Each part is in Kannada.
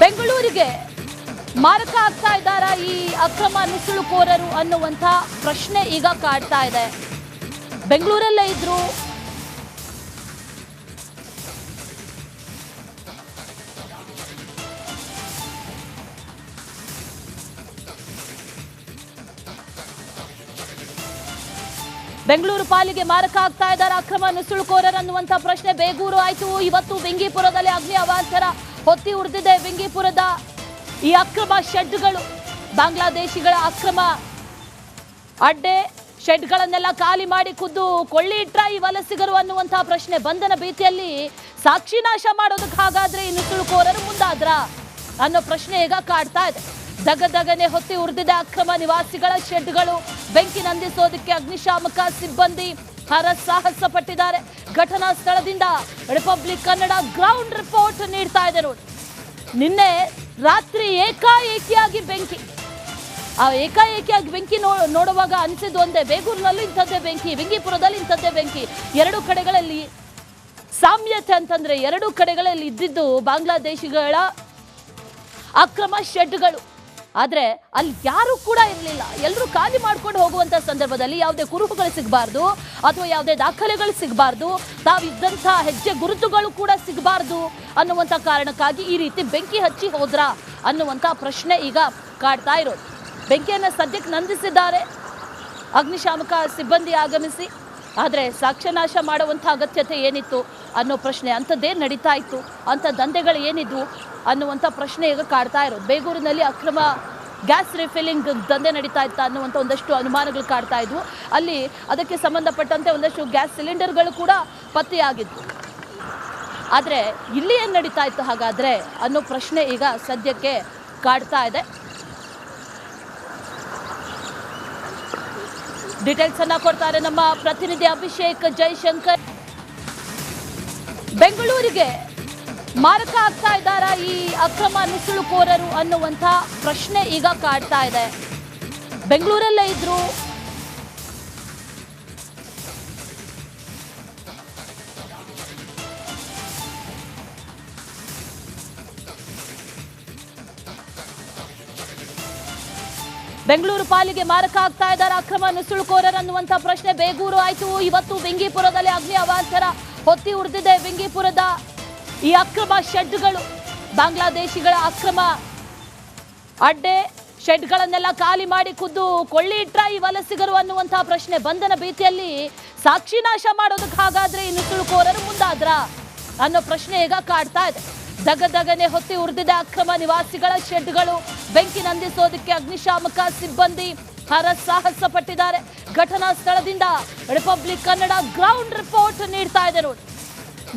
ಬೆಂಗಳೂರಿಗೆ ಮಾರಕ ಆಗ್ತಾ ಇದ್ದಾರಾ ಈ ಅಕ್ರಮ ನುಸುಳುಕೋರರು ಅನ್ನುವಂಥ ಪ್ರಶ್ನೆ ಈಗ ಕಾಡ್ತಾ ಇದೆ. ಬೆಂಗಳೂರಲ್ಲೇ ಇದ್ರು ಬೆಂಗಳೂರು ಪಾಲಿಗೆ ಮಾರಕ ಆಗ್ತಾ ಇದ್ದಾರೆ ಅಕ್ರಮ ನುಸುಳುಕೋರರು ಅನ್ನುವಂಥ ಪ್ರಶ್ನೆ ಬೇಗೂರು ಆಯ್ತು. ಇವತ್ತು ಬೆಂಗಿಪುರದಲ್ಲಿ ಅಗ್ನಿ ಅವಾಂತರ ಹೊತ್ತಿ ಉಳಿದಿದೆ. ಬೆಂಗಿಪುರದ ಈ ಅಕ್ರಮ ಶೆಡ್ಗಳು, ಬಾಂಗ್ಲಾದೇಶಿಗಳ ಅಕ್ರಮ ಅಡ್ಡೆ ಶೆಡ್ಗಳನ್ನೆಲ್ಲ ಖಾಲಿ ಮಾಡಿ ಖುದ್ದು ಕೊಳ್ಳಿ ಇಟ್ರ ಈ ವಲಸಿಗರು ಅನ್ನುವಂತಹ ಪ್ರಶ್ನೆ. ಬಂಧನ ಭೀತಿಯಲ್ಲಿ ಸಾಕ್ಷಿ ನಾಶ ಮಾಡೋದಕ್ಕೆ ಹಾಗಾದ್ರೆ ಈ ನುಸುಳುಕೋರರು ಮುಂದಾದ್ರ ಅನ್ನೋ ಪ್ರಶ್ನೆ ಈಗ ಕಾಡ್ತಾ ಇದೆ. ದಗದಗನೆ ಹೊತ್ತಿ ಉರಿದಿದೆ ಅಕ್ರಮ ನಿವಾಸಿಗಳ ಶೆಡ್ಗಳು. ಬೆಂಕಿ ನಂದಿಸೋದಕ್ಕೆ ಅಗ್ನಿಶಾಮಕ ಸಿಬ್ಬಂದಿ ಹರಸಾಹಸ ಪಟ್ಟಿದ್ದಾರೆ. ಘಟನಾ ಸ್ಥಳದಿಂದ ರಿಪಬ್ಲಿಕ್ ಕನ್ನಡ ಗ್ರೌಂಡ್ ರಿಪೋರ್ಟ್ ನೀಡ್ತಾ ಇದೆ ನೋಡಿ. ನಿನ್ನೆ ರಾತ್ರಿ ಏಕಾಏಕಿಯಾಗಿ ಬೆಂಕಿ, ಆ ಏಕಾಏಕಿಯಾಗಿ ಬೆಂಕಿ ನೋಡುವಾಗ ಅನಿಸಿದ್ದು ಒಂದೇ, ಬೇಗೂರಿನಲ್ಲೂ ಇಂಥದ್ದೇ ಬೆಂಕಿ, ಬೆಂಗಿಪುರದಲ್ಲಿ ಇಂಥದ್ದೇ ಬೆಂಕಿ. ಎರಡು ಕಡೆಗಳಲ್ಲಿ ಸಾಮ್ಯತೆ ಅಂತಂದ್ರೆ ಎರಡು ಕಡೆಗಳಲ್ಲಿ ಇದ್ದಿದ್ದು ಬಾಂಗ್ಲಾದೇಶಿಗಳ ಅಕ್ರಮ ಶೆಡ್ಗಳು. ಆದ್ರೆ ಅಲ್ಲಿ ಯಾರು ಕೂಡ ಇರಲಿಲ್ಲ. ಎಲ್ಲರೂ ಖಾಲಿ ಮಾಡ್ಕೊಂಡು ಹೋಗುವಂತ ಸಂದರ್ಭದಲ್ಲಿ ಯಾವುದೇ ಕುರುಹುಗಳು ಸಿಗಬಾರ್ದು ಅಥವಾ ಯಾವುದೇ ದಾಖಲೆಗಳು ಸಿಗಬಾರ್ದು, ತಾವಿದ್ದಂಥ ಹೆಜ್ಜೆ ಗುರುತುಗಳು ಕೂಡ ಸಿಗಬಾರ್ದು ಅನ್ನುವಂಥ ಕಾರಣಕ್ಕಾಗಿ ಈ ರೀತಿ ಬೆಂಕಿ ಹಚ್ಚಿ ಹೋದ್ರ ಅನ್ನುವಂಥ ಪ್ರಶ್ನೆ ಈಗ ಕಾಡ್ತಾ ಇರೋದು. ಬೆಂಕಿಯನ್ನು ಸದ್ಯಕ್ಕೆ ನಂದಿಸಿದ್ದಾರೆ ಅಗ್ನಿಶಾಮಕ ಸಿಬ್ಬಂದಿ ಆಗಮಿಸಿ. ಆದರೆ ಸಾಕ್ಷ್ಯನಾಶ ಮಾಡುವಂಥ ಅಗತ್ಯತೆ ಏನಿತ್ತು ಅನ್ನೋ ಪ್ರಶ್ನೆ, ಅಂಥದ್ದೇ ನಡೀತಾ ಇತ್ತು, ಅಂಥ ದಂಧೆಗಳು ಏನಿದ್ವು ಅನ್ನುವಂಥ ಪ್ರಶ್ನೆ ಈಗ ಕಾಡ್ತಾ ಇರೋದು. ಬೇಗೂರಿನಲ್ಲಿ ಅಕ್ರಮ ಗ್ಯಾಸ್ ರಿಫಿಲ್ಲಿಂಗ್ ದಂಧೆ ನಡೀತಾ ಇತ್ತ ಅನ್ನುವಂಥ ಒಂದಷ್ಟು ಅನುಮಾನಗಳು ಕಾಡ್ತಾ ಇದ್ವು. ಅಲ್ಲಿ ಅದಕ್ಕೆ ಸಂಬಂಧಪಟ್ಟಂತೆ ಒಂದಷ್ಟು ಗ್ಯಾಸ್ ಸಿಲಿಂಡರ್ಗಳು ಕೂಡ ಪತ್ತೆಯಾಗಿದ್ವು. ಆದರೆ ಇಲ್ಲಿ ಏನು ನಡೀತಾ ಇತ್ತು ಹಾಗಾದರೆ ಅನ್ನೋ ಪ್ರಶ್ನೆ ಈಗ ಸದ್ಯಕ್ಕೆ ಕಾಡ್ತಾ ಇದೆ. ಡೀಟೇಲ್ಸ್ ಅನ್ನ ಕೊಡ್ತಾರೆ ನಮ್ಮ ಪ್ರತಿನಿಧಿ ಅಭಿಷೇಕ್ ಜೈಶಂಕರ್. ಬೆಂಗಳೂರಿಗೆ ಮಾರಕ ಆಗ್ತಾ ಇದ್ದಾರಾ ಈ ಅಕ್ರಮ ನುಸುಳುಕೋರರು ಅನ್ನುವಂಥ ಪ್ರಶ್ನೆ ಈಗ ಕಾಡ್ತಾ ಇದೆ. ಬೆಂಗಳೂರಲ್ಲೇ ಇದ್ರು ಬೆಂಗಳೂರು ಪಾಲಿಗೆ ಮಾರಕ ಆಗ್ತಾ ಇದ್ದಾರೆ ಅಕ್ರಮ ನುಸುಳುಕೋರರು ಅನ್ನುವಂಥ ಪ್ರಶ್ನೆ ಬೇಗೂರು ಆಯ್ತು. ಇವತ್ತು ಬೆಂಗಿಪುರದಲ್ಲಿ ಅಗ್ನಿ ಅವಾಂತರ ಹೊತ್ತಿ ಉಳಿದಿದೆ. ಬೆಂಗಿಪುರದ ಈ ಅಕ್ರಮ ಶೆಡ್ಗಳು, ಬಾಂಗ್ಲಾದೇಶಿಗಳ ಅಕ್ರಮ ಅಡ್ಡೆ ಶೆಡ್ಗಳನ್ನೆಲ್ಲ ಖಾಲಿ ಮಾಡಿ ಖುದ್ದು ಕೊಳ್ಳಿ ಇಟ್ರ ಈ ವಲಸಿಗರು ಅನ್ನುವಂತಹ ಪ್ರಶ್ನೆ. ಬಂಧನ ಭೀತಿಯಲ್ಲಿ ಸಾಕ್ಷಿ ನಾಶ ಮಾಡೋದಕ್ಕೆ ಹಾಗಾದ್ರೆ ಈ ನುಸುಳುಕೋರರು ಮುಂದಾದ್ರ ಅನ್ನೋ ಪ್ರಶ್ನೆ ಈಗ ಕಾಡ್ತಾ ಇದೆ. ದಗದಗನೆ ಹೊತ್ತಿ ಉರಿದಿದೆ ಅಕ್ರಮ ನಿವಾಸಿಗಳ ಶೆಡ್ಗಳು. ಬೆಂಕಿ ನಂದಿಸೋದಕ್ಕೆ ಅಗ್ನಿಶಾಮಕ ಸಿಬ್ಬಂದಿ ಹರಸಾಹಸ ಪಟ್ಟಿದ್ದಾರೆ. ಘಟನಾ ಸ್ಥಳದಿಂದ ರಿಪಬ್ಲಿಕ್ ಕನ್ನಡ ಗ್ರೌಂಡ್ ರಿಪೋರ್ಟ್ ನೀಡ್ತಾ ಇದೆ ನೋಡಿ.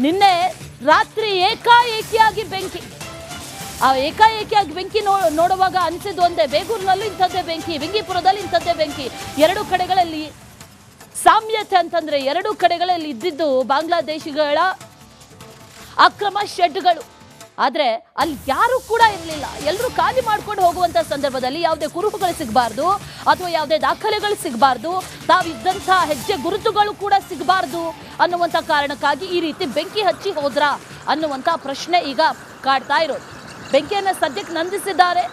ನಿನ್ನೆ ರಾತ್ರಿ ಏಕಾಏಕಿಯಾಗಿ ಬೆಂಕಿ, ಆ ಏಕಾಏಕಿಯಾಗಿ ಬೆಂಕಿ ನೋಡುವಾಗ ಅನಿಸಿದ್ದು ಒಂದೇ, ಬೇಗೂರಿನಲ್ಲೂ ಇಂಥದ್ದೇ ಬೆಂಕಿ, ಬೆಂಗಿಪುರದಲ್ಲಿ ಇಂಥದ್ದೇ ಬೆಂಕಿ. ಎರಡು ಕಡೆಗಳಲ್ಲಿ ಸಾಮ್ಯತೆ ಅಂತಂದ್ರೆ ಎರಡು ಕಡೆಗಳಲ್ಲಿ ಇದ್ದಿದ್ದು ಬಾಂಗ್ಲಾದೇಶಿಗಳ ಅಕ್ರಮ ಶೆಡ್ಗಳು. ಆದರೆ ಅಲ್ಲಿ ಯಾರು ಕೂಡ ಇರಲಿಲ್ಲ. ಎಲ್ಲರೂ ಖಾಲಿ ಮಾಡ್ಕೊಂಡು ಹೋಗುವಂಥ ಸಂದರ್ಭದಲ್ಲಿ ಯಾವುದೇ ಕುರುಹುಗಳು ಸಿಗಬಾರ್ದು ಅಥವಾ ಯಾವುದೇ ದಾಖಲೆಗಳು ಸಿಗಬಾರ್ದು, ತಾವಿದ್ದಂಥ ಹೆಜ್ಜೆ ಗುರುತುಗಳು ಕೂಡ ಸಿಗಬಾರ್ದು ಅನ್ನುವಂಥ ಕಾರಣಕ್ಕಾಗಿ ಈ ರೀತಿ ಬೆಂಕಿ ಹಚ್ಚಿ ಹೋದ್ರ ಅನ್ನುವಂಥ ಪ್ರಶ್ನೆ ಈಗ ಕಾಡ್ತಾ ಇರೋದು. ಬೆಂಕಿಯನ್ನು ಸದ್ಯಕ್ಕೆ ನಂದಿಸಿದ್ದಾರೆ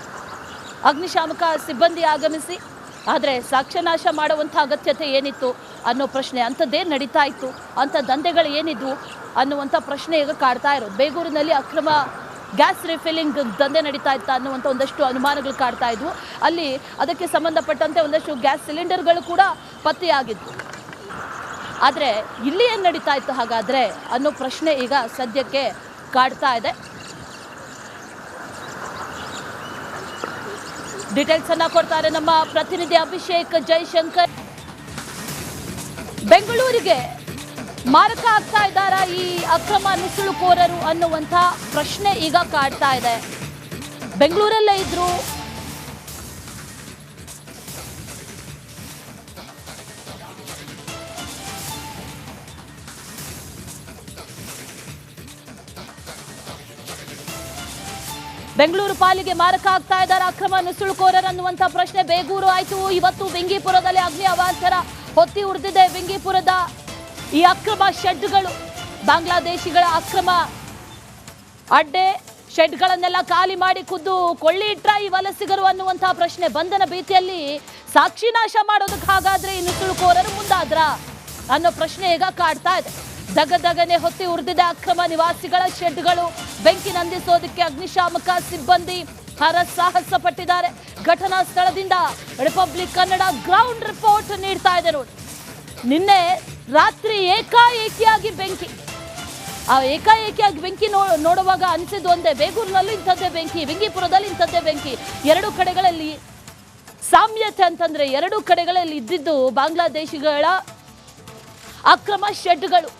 ಅಗ್ನಿಶಾಮಕ ಸಿಬ್ಬಂದಿ ಆಗಮಿಸಿ. ಆದರೆ ಸಾಕ್ಷ್ಯನಾಶ ಮಾಡುವಂಥ ಅಗತ್ಯತೆ ಏನಿತ್ತು ಅನ್ನೋ ಪ್ರಶ್ನೆ, ಅಂಥದ್ದೇ ನಡೀತಾ ಇತ್ತು, ಅಂಥ ದಂಧೆಗಳು ಏನಿದ್ವು ಅನ್ನುವಂಥ ಪ್ರಶ್ನೆ ಈಗ ಕಾಡ್ತಾ ಇರೋದು. ಬೇಗೂರಿನಲ್ಲಿ ಅಕ್ರಮ ಗ್ಯಾಸ್ ರಿಫಿಲ್ಲಿಂಗ್ ದಂಧೆ ನಡೀತಾ ಇತ್ತ ಅನ್ನುವಂಥ ಒಂದಷ್ಟು ಅನುಮಾನಗಳು ಕಾಡ್ತಾ ಇದ್ವು. ಅಲ್ಲಿ ಅದಕ್ಕೆ ಸಂಬಂಧಪಟ್ಟಂತೆ ಒಂದಷ್ಟು ಗ್ಯಾಸ್ ಸಿಲಿಂಡರ್ಗಳು ಕೂಡ ಪತ್ತೆಯಾಗಿದ್ವು. ಆದರೆ ಇಲ್ಲಿ ಏನು ನಡೀತಾ ಇತ್ತು ಹಾಗಾದರೆ ಅನ್ನೋ ಪ್ರಶ್ನೆ ಈಗ ಸದ್ಯಕ್ಕೆ ಕಾಡ್ತಾ ಇದೆ. ಡೀಟೇಲ್ಸ್ ಅನ್ನ ಕೊಡ್ತಾರೆ ನಮ್ಮ ಪ್ರತಿನಿಧಿ ಅಭಿಷೇಕ್ ಜೈಶಂಕರ್. ಬೆಂಗಳೂರಿಗೆ ಮಾರಕ ಆಗ್ತಾ ಇದ್ದಾರಾ ಈ ಅಕ್ರಮ ನುಸುಳುಕೋರರು ಅನ್ನುವಂಥ ಪ್ರಶ್ನೆ ಈಗ ಕಾಡ್ತಾ ಇದೆ. ಬೆಂಗಳೂರಲ್ಲೇ ಇದ್ರು ಬೆಂಗಳೂರು ಪಾಲಿಗೆ ಮಾರಕ ಆಗ್ತಾ ಇದ್ದಾರೆ ಅಕ್ರಮ ನುಸುಳುಕೋರರು ಅನ್ನುವಂಥ ಪ್ರಶ್ನೆ ಬೇಗೂರು ಆಯ್ತು. ಇವತ್ತು ಬೆಂಗಿಪುರದಲ್ಲಿ ಅಗ್ನಿ ಅವಾಂತರ ಹೊತ್ತಿ ಉಳಿದಿದೆ. ಬೆಂಗಿಪುರದ ಈ ಅಕ್ರಮ ಶೆಡ್ಗಳು, ಬಾಂಗ್ಲಾದೇಶಿಗಳ ಅಕ್ರಮ ಅಡ್ಡೆ ಶೆಡ್ಗಳನ್ನೆಲ್ಲ ಖಾಲಿ ಮಾಡಿ ಖುದ್ದು ಕೊಳ್ಳಿ ಇಟ್ರ ಈ ವಲಸಿಗರು ಅನ್ನುವಂತಹ ಪ್ರಶ್ನೆ. ಬಂಧನ ಭೀತಿಯಲ್ಲಿ ಸಾಕ್ಷಿ ನಾಶ ಮಾಡೋದಕ್ಕೆ ಹಾಗಾದ್ರೆ ಈ ನುಸುಳುಕೋರರು ಮುಂದಾದ್ರ ಅನ್ನೋ ಪ್ರಶ್ನೆ ಈಗ ಕಾಡ್ತಾ ಇದೆ. ದಗದಗನೆ ಹೊತ್ತಿ ಉರಿದಿದೆ ಅಕ್ರಮ ನಿವಾಸಿಗಳ ಶೆಡ್ಗಳು. ಬೆಂಕಿ ನಂದಿಸೋದಕ್ಕೆ ಅಗ್ನಿಶಾಮಕ ಸಿಬ್ಬಂದಿ ಹರಸಾಹಸ ಪಟ್ಟಿದ್ದಾರೆ. ಘಟನಾ ಸ್ಥಳದಿಂದ ರಿಪಬ್ಲಿಕ್ ಕನ್ನಡ ಗ್ರೌಂಡ್ ರಿಪೋರ್ಟ್ ನೀಡ್ತಾ ಇದೆ ನೋಡಿ. ನಿನ್ನೆ ರಾತ್ರಿ ಏಕಾಏಕಿಯಾಗಿ ಬೆಂಕಿ, ಆ ಏಕಾಏಕಿಯಾಗಿ ಬೆಂಕಿ ನೋಡುವಾಗ ಅನಿಸಿದ್ದು ಒಂದೇ, ಬೇಗೂರಿನಲ್ಲೂ ಇಂಥದ್ದೇ ಬೆಂಕಿ, ವಿಂಗಿಪುರದಲ್ಲಿ ಇಂಥದ್ದೇ ಬೆಂಕಿ. ಎರಡು ಕಡೆಗಳಲ್ಲಿ ಸಾಮ್ಯತೆ ಅಂತಂದ್ರೆ ಎರಡು ಕಡೆಗಳಲ್ಲಿ ಇದ್ದಿದ್ದು ಬಾಂಗ್ಲಾದೇಶಿಗಳ ಅಕ್ರಮ ಶೆಡ್ಗಳು.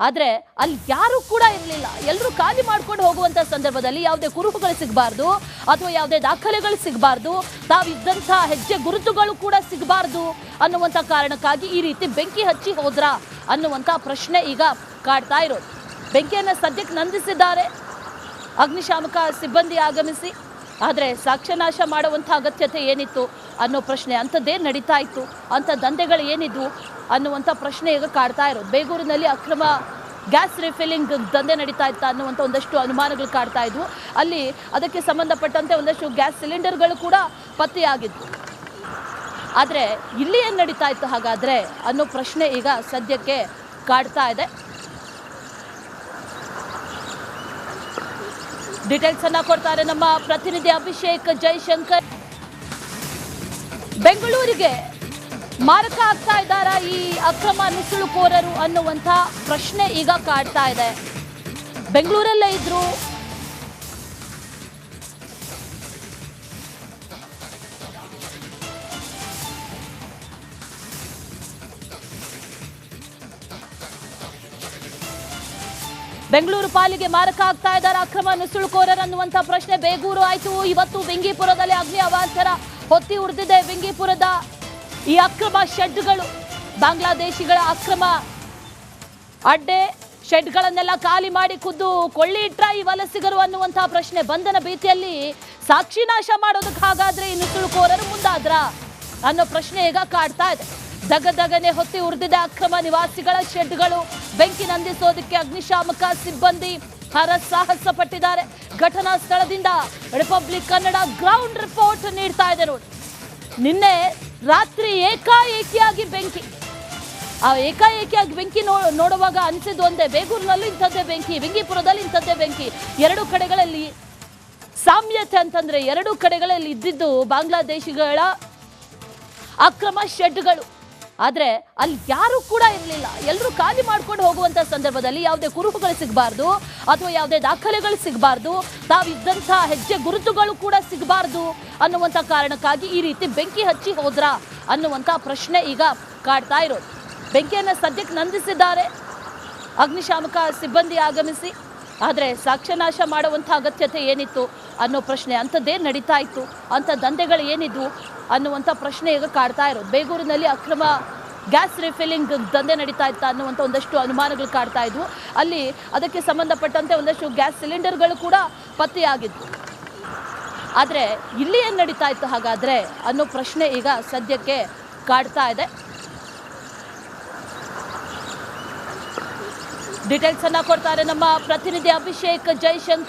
ಆದ್ರೆ ಅಲ್ಲಿ ಯಾರು ಕೂಡ ಇರಲಿಲ್ಲ. ಎಲ್ಲರೂ ಖಾಲಿ ಮಾಡ್ಕೊಂಡು ಹೋಗುವಂತ ಸಂದರ್ಭದಲ್ಲಿ ಯಾವುದೇ ಕುರುಹುಗಳು ಸಿಗಬಾರ್ದು ಅಥವಾ ಯಾವುದೇ ದಾಖಲೆಗಳು ಸಿಗಬಾರ್ದು, ತಾವಿದ್ದಂಥ ಹೆಜ್ಜೆ ಗುರುತುಗಳು ಕೂಡ ಸಿಗಬಾರ್ದು ಅನ್ನುವಂಥ ಕಾರಣಕ್ಕಾಗಿ ಈ ರೀತಿ ಬೆಂಕಿ ಹಚ್ಚಿ ಹೋದ್ರಾ ಅನ್ನುವಂಥ ಪ್ರಶ್ನೆ ಈಗ ಕಾಡ್ತಾ ಇರೋದು. ಬೆಂಕಿಯನ್ನು ಸದ್ಯಕ್ಕೆ ನಂದಿಸಿದ್ದಾರೆ ಅಗ್ನಿಶಾಮಕ ಸಿಬ್ಬಂದಿ ಆಗಮಿಸಿ. ಆದರೆ ಸಾಕ್ಷ್ಯನಾಶ ಮಾಡುವಂಥ ಅಗತ್ಯತೆ ಏನಿತ್ತು ಅನ್ನೋ ಪ್ರಶ್ನೆ, ಅಂಥದ್ದೇ ನಡೀತಾ ಇತ್ತು, ಅಂಥ ದಂಧೆಗಳು ಏನಿದ್ವು ಅನ್ನುವಂಥ ಪ್ರಶ್ನೆ ಈಗ ಕಾಡ್ತಾ ಇರೋದು. ಬೇಗೂರಿನಲ್ಲಿ ಅಕ್ರಮ ಗ್ಯಾಸ್ ರಿಫಿಲ್ಲಿಂಗ್ ದಂಧೆ ನಡೀತಾ ಇತ್ತ ಅನ್ನುವಂಥ ಒಂದಷ್ಟು ಅನುಮಾನಗಳು ಕಾಡ್ತಾ ಇದ್ವು. ಅಲ್ಲಿ ಅದಕ್ಕೆ ಸಂಬಂಧಪಟ್ಟಂತೆ ಒಂದಷ್ಟು ಗ್ಯಾಸ್ ಸಿಲಿಂಡರ್ಗಳು ಕೂಡ ಪತ್ತೆಯಾಗಿದ್ವು. ಆದರೆ ಇಲ್ಲಿ ಏನು ನಡೀತಾ ಇತ್ತು ಹಾಗಾದರೆ ಅನ್ನೋ ಪ್ರಶ್ನೆ ಈಗ ಸದ್ಯಕ್ಕೆ ಕಾಡ್ತಾ ಇದೆ. ಡೀಟೇಲ್ಸ್ ಅನ್ನ ಕೊಡ್ತಾರೆ ನಮ್ಮ ಪ್ರತಿನಿಧಿ ಅಭಿಷೇಕ್ ಜೈಶಂಕರ್. ಬೆಂಗಳೂರಿಗೆ ಮಾರಕ ಆಗ್ತಾ ಇದ್ದಾರಾ ಈ ಅಕ್ರಮ ನುಸುಳುಕೋರರು ಅನ್ನುವಂಥ ಪ್ರಶ್ನೆ ಈಗ ಕಾಡ್ತಾ ಇದೆ. ಬೆಂಗಳೂರಲ್ಲೇ ಇದ್ರು, ಬೆಂಗಳೂರು ಪಾಲಿಗೆ ಮಾರಕ ಆಗ್ತಾ ಇದ್ದಾರೆ ಅಕ್ರಮ ನುಸುಳುಕೋರರು ಅನ್ನುವಂಥ ಪ್ರಶ್ನೆ. ಬೇಗೂರು ಆಯ್ತು, ಇವತ್ತು ವಿಂಗಿಪುರದಲ್ಲಿ ಅಗ್ನಿ ಅವಾಂತರ ಹೊತ್ತಿ ಉರಿದಿದೆ. ವಿಂಗಿಪುರದ ಈ ಅಕ್ರಮ ಶೆಡ್ಗಳು, ಬಾಂಗ್ಲಾದೇಶಿಗಳ ಅಕ್ರಮ ಅಡ್ಡೆ ಶೆಡ್ಗಳನ್ನೆಲ್ಲ ಖಾಲಿ ಮಾಡಿ ಖುದ್ದು ಕೊಳ್ಳಿ ಇಟ್ರ ಈ ವಲಸಿಗರು ಅನ್ನುವಂತಹ ಪ್ರಶ್ನೆ. ಬಂಧನ ಭೀತಿಯಲ್ಲಿ ಸಾಕ್ಷಿ ನಾಶ ಮಾಡೋದಕ್ಕೆ ಹಾಗಾದ್ರೆ ಈ ನುಸುಳುಕೋರರು ಮುಂದಾದ್ರ ಅನ್ನೋ ಪ್ರಶ್ನೆ ಈಗ ಕಾಡ್ತಾ ಇದೆ. ದಗದಗನೆ ಹೊತ್ತಿ ಉರಿದಿದೆ ಅಕ್ರಮ ನಿವಾಸಿಗಳ ಶೆಡ್ಗಳು. ಬೆಂಕಿ ನಂದಿಸೋದಕ್ಕೆ ಅಗ್ನಿಶಾಮಕ ಸಿಬ್ಬಂದಿ ಹರಸಾಹಸ ಪಟ್ಟಿದ್ದಾರೆ. ಘಟನಾ ಸ್ಥಳದಿಂದ ರಿಪಬ್ಲಿಕ್ ಕನ್ನಡ ಗ್ರೌಂಡ್ ರಿಪೋರ್ಟ್ ನೀಡ್ತಾ ಇದೆ ನೋಡಿ. ನಿನ್ನೆ ರಾತ್ರಿ ಏಕಾಏಕಿಯಾಗಿ ಬೆಂಕಿ, ಆ ಏಕಾಏಕಿಯಾಗಿ ಬೆಂಕಿ ನೋಡುವಾಗ ಅನಿಸಿದ್ದು ಒಂದೇ, ಬೇಗೂರಿನಲ್ಲೂ ಇಂಥದ್ದೇ ಬೆಂಕಿ, ವಿಂಗಿಪುರದಲ್ಲಿ ಇಂಥದ್ದೇ ಬೆಂಕಿ. ಎರಡು ಕಡೆಗಳಲ್ಲಿ ಸಾಮ್ಯತೆ ಅಂತಂದ್ರೆ ಎರಡು ಕಡೆಗಳಲ್ಲಿ ಇದ್ದಿದ್ದು ಬಾಂಗ್ಲಾದೇಶಿಗಳ ಅಕ್ರಮ ಶೆಡ್ಗಳು. ಆದರೆ ಅಲ್ಲಿ ಯಾರು ಕೂಡ ಇರಲಿಲ್ಲ. ಎಲ್ಲರೂ ಖಾಲಿ ಮಾಡ್ಕೊಂಡು ಹೋಗುವಂಥ ಸಂದರ್ಭದಲ್ಲಿ ಯಾವುದೇ ಕುರುಹುಗಳು ಸಿಗಬಾರ್ದು ಅಥವಾ ಯಾವುದೇ ದಾಖಲೆಗಳು ಸಿಗಬಾರ್ದು, ತಾವಿದ್ದಂಥ ಹೆಜ್ಜೆ ಗುರುತುಗಳು ಕೂಡ ಸಿಗಬಾರ್ದು ಅನ್ನುವಂಥ ಕಾರಣಕ್ಕಾಗಿ ಈ ರೀತಿ ಬೆಂಕಿ ಹಚ್ಚಿ ಹೋದ್ರಾ ಅನ್ನುವಂಥ ಪ್ರಶ್ನೆ ಈಗ ಕಾಡ್ತಾ ಇರೋದು. ಬೆಂಕಿಯನ್ನು ಸದ್ಯಕ್ಕೆ ನಂದಿಸಿದ್ದಾರೆ ಅಗ್ನಿಶಾಮಕ ಸಿಬ್ಬಂದಿ ಆಗಮಿಸಿ. ಆದರೆ ಸಾಕ್ಷ್ಯನಾಶ ಮಾಡುವಂಥ ಅಗತ್ಯತೆ ಏನಿತ್ತು ಅನ್ನೋ ಪ್ರಶ್ನೆ, ಅಂಥದ್ದೇ ನಡೀತಾ ಇತ್ತು, ಅಂಥ ದಂಧೆಗಳು ಏನಿದ್ವು ಅನ್ನುವಂಥ ಪ್ರಶ್ನೆ ಈಗ ಕಾಡ್ತಾ ಇರೋದು. ಬೇಗೂರಿನಲ್ಲಿ ಅಕ್ರಮ ಗ್ಯಾಸ್ ರಿಫಿಲ್ಲಿಂಗ್ ದಂಧೆ ನಡೀತಾ ಇತ್ತ ಅನ್ನುವಂಥ ಒಂದಷ್ಟು ಅನುಮಾನಗಳು ಕಾಡ್ತಾ ಇದ್ವು. ಅಲ್ಲಿ ಅದಕ್ಕೆ ಸಂಬಂಧಪಟ್ಟಂತೆ ಒಂದಷ್ಟು ಗ್ಯಾಸ್ ಸಿಲಿಂಡರ್ಗಳು ಕೂಡ ಪತ್ತೆಯಾಗಿದ್ವು. ಆದರೆ ಇಲ್ಲಿ ಏನು ನಡೀತಾ ಇತ್ತು ಹಾಗಾದರೆ ಅನ್ನೋ ಪ್ರಶ್ನೆ ಈಗ ಸದ್ಯಕ್ಕೆ ಕಾಡ್ತಾ ಇದೆ. ಡೀಟೇಲ್ಸ್ ಅನ್ನ ಕೊಡ್ತಾರೆ ನಮ್ಮ ಪ್ರತಿನಿಧಿ ಅಭಿಷೇಕ್ ಜೈಶಂಕರ್.